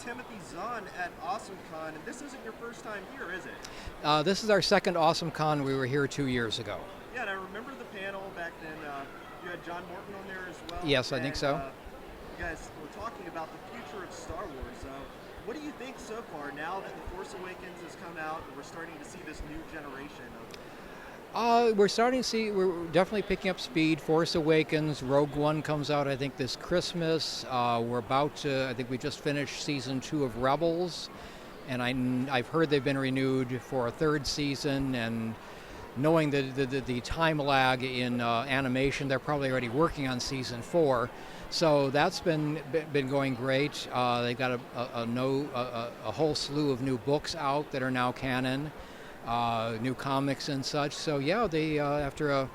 Timothy Zahn at AwesomeCon, and this isn't your first time here, is it? This is our second AwesomeCon. We were here 2 years ago. Yeah, and I remember the panel back then. You had John Morton on there as well. Yes, I think so. You guys were talking about the future of Star Wars. What do you think so far, now that The Force Awakens has come out and we're starting to see this new generation of... We're definitely picking up speed. Force Awakens, Rogue One comes out, I think, this Christmas. I think we just finished season 2 of Rebels, and I've heard they've been renewed for a third season, and knowing the time lag in animation, they're probably already working on season 4. So that's been going great. They got a whole slew of new books out that are now canon, new comics and such. So yeah, they after a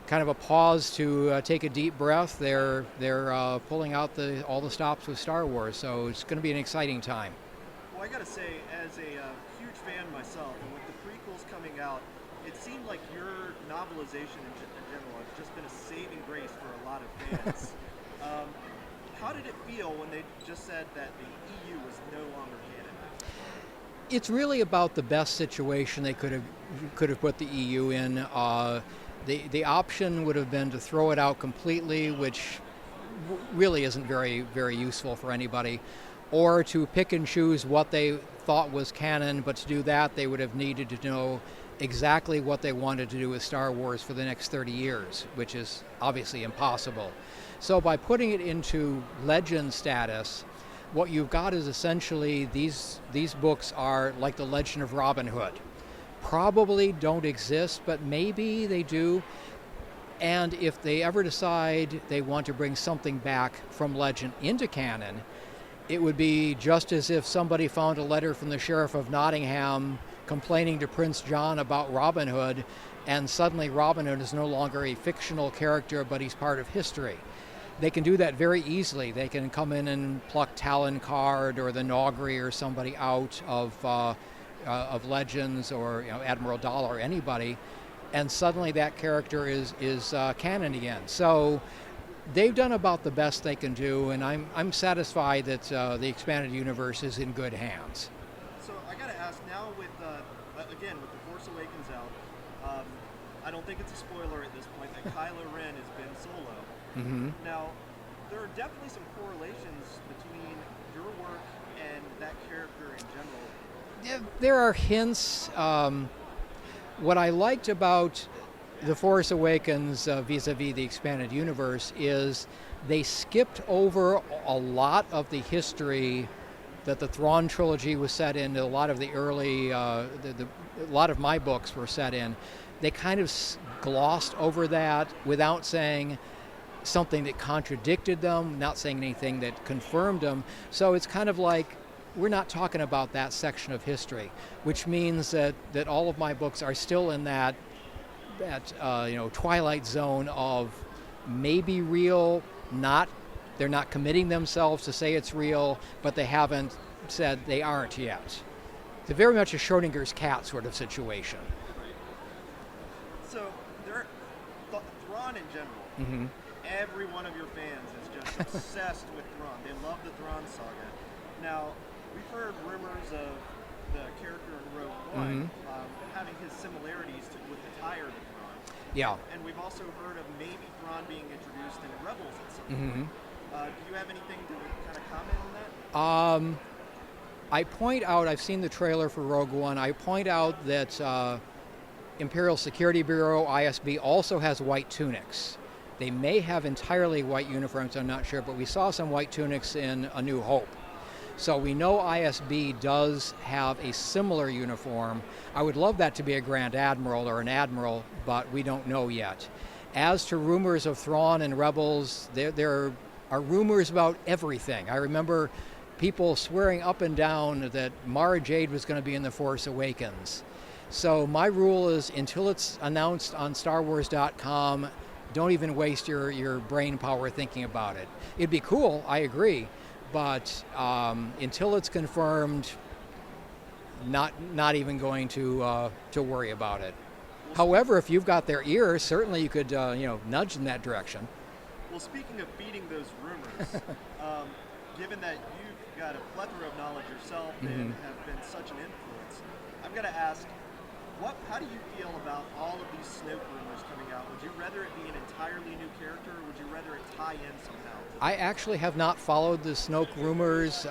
kind of a pause to take a deep breath, they're pulling out all the stops with Star Wars. So it's going to be an exciting time. Well, I gotta say, as a huge fan myself, and with the prequels coming out, it seemed like your novelization in general has just been a saving grace for a lot of fans. How did it feel when they just said that the EU was no longer canon? It's really about the best situation they could have put the EU in. The option would have been to throw it out completely, which really isn't very, very useful for anybody, or to pick and choose what they thought was canon. But to do that, they would have needed to know exactly what they wanted to do with Star Wars for the next 30 years, which is obviously impossible. So by putting it into legend status, what you've got is essentially these books are like the Legend of Robin Hood. Probably don't exist, but maybe they do. And if they ever decide they want to bring something back from legend into canon, it would be just as if somebody found a letter from the Sheriff of Nottingham complaining to Prince John about Robin Hood, and suddenly Robin Hood is no longer a fictional character, but he's part of history. They can do that very easily. They can come in and pluck Talon Card or the Nogri or somebody out of Legends, or Admiral Dahl or anybody, and suddenly that character is canon again. So they've done about the best they can do, and I'm satisfied that the expanded universe is in good hands. So I gotta ask now, with The Force Awakens out, I don't think it's a spoiler at this point that Kylo Ren has been Solo. Mm-hmm. Now, there are definitely some correlations between your work and that character in general. Yeah, there are hints. What I liked about The Force Awakens vis-a-vis the expanded universe is they skipped over a lot of the history that the Thrawn trilogy was set in. A lot of the early, a lot of my books were set in. They kind of glossed over that without saying something that contradicted them, not saying anything that confirmed them. So it's kind of like we're not talking about that section of history, which means that all of my books are still in that twilight zone of maybe real, not. They're not committing themselves to say it's real, but they haven't said they aren't yet. It's very much a Schrodinger's cat sort of situation. So, Thrawn in general, Mm-hmm. every one of your fans is just obsessed with Thrawn. They love the Thrawn saga. Now, we've heard rumors of the character in Rogue One having his similarities with the tired Thrawn. Yeah. And we've also heard of maybe Thrawn being introduced in Rebels at some Mm-hmm. point. Do you have anything to kind of comment on that? I point out, I've seen the trailer for Rogue One, I point out that Imperial Security Bureau, ISB, also has white tunics. They may have entirely white uniforms, I'm not sure, but we saw some white tunics in A New Hope. So we know ISB does have a similar uniform. I would love that to be a Grand Admiral or an Admiral, but we don't know yet. As to rumors of Thrawn and Rebels, there are rumors about everything. I remember people swearing up and down that Mara Jade was going to be in The Force Awakens. So my rule is, until it's announced on StarWars.com, don't even waste your brain power thinking about it. It'd be cool, I agree, but until it's confirmed, not even going to worry about it. However, if you've got their ear, certainly you could nudge in that direction. Well, speaking of feeding those rumors, given that you've got a plethora of knowledge yourself and have been such an influence, I've got to ask, how do you feel about all of these Snoke rumors coming out? Would you rather it be an entirely new character, or would you rather it tie in somehow? I actually have not followed the Snoke rumors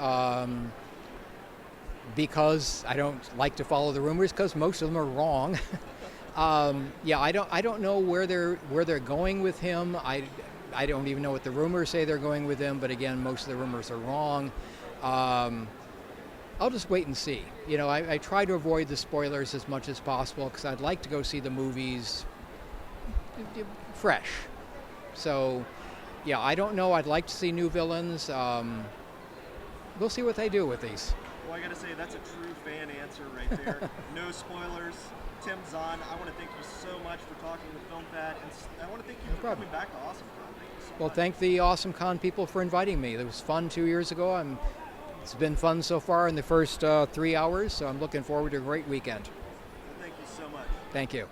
because I don't like to follow the rumors because most of them are wrong. Yeah, I don't know where they're going with him. I don't even know what the rumors say they're going with him. But again, most of the rumors are wrong. I'll just wait and see. You know, I try to avoid the spoilers as much as possible because I'd like to go see the movies fresh. So, yeah, I don't know. I'd like to see new villains. We'll see what they do with these. Well, I gotta say, that's a true fan answer right there. No spoilers. Tim Zahn, I want to thank you so much for talking with FilmFat, and I want to thank you for coming back to AwesomeCon. Thank you so Well, much. thank the AwesomeCon people for inviting me. It was fun 2 years ago. It's been fun so far in the first 3 hours, so I'm looking forward to a great weekend. Well, thank you so much. Thank you.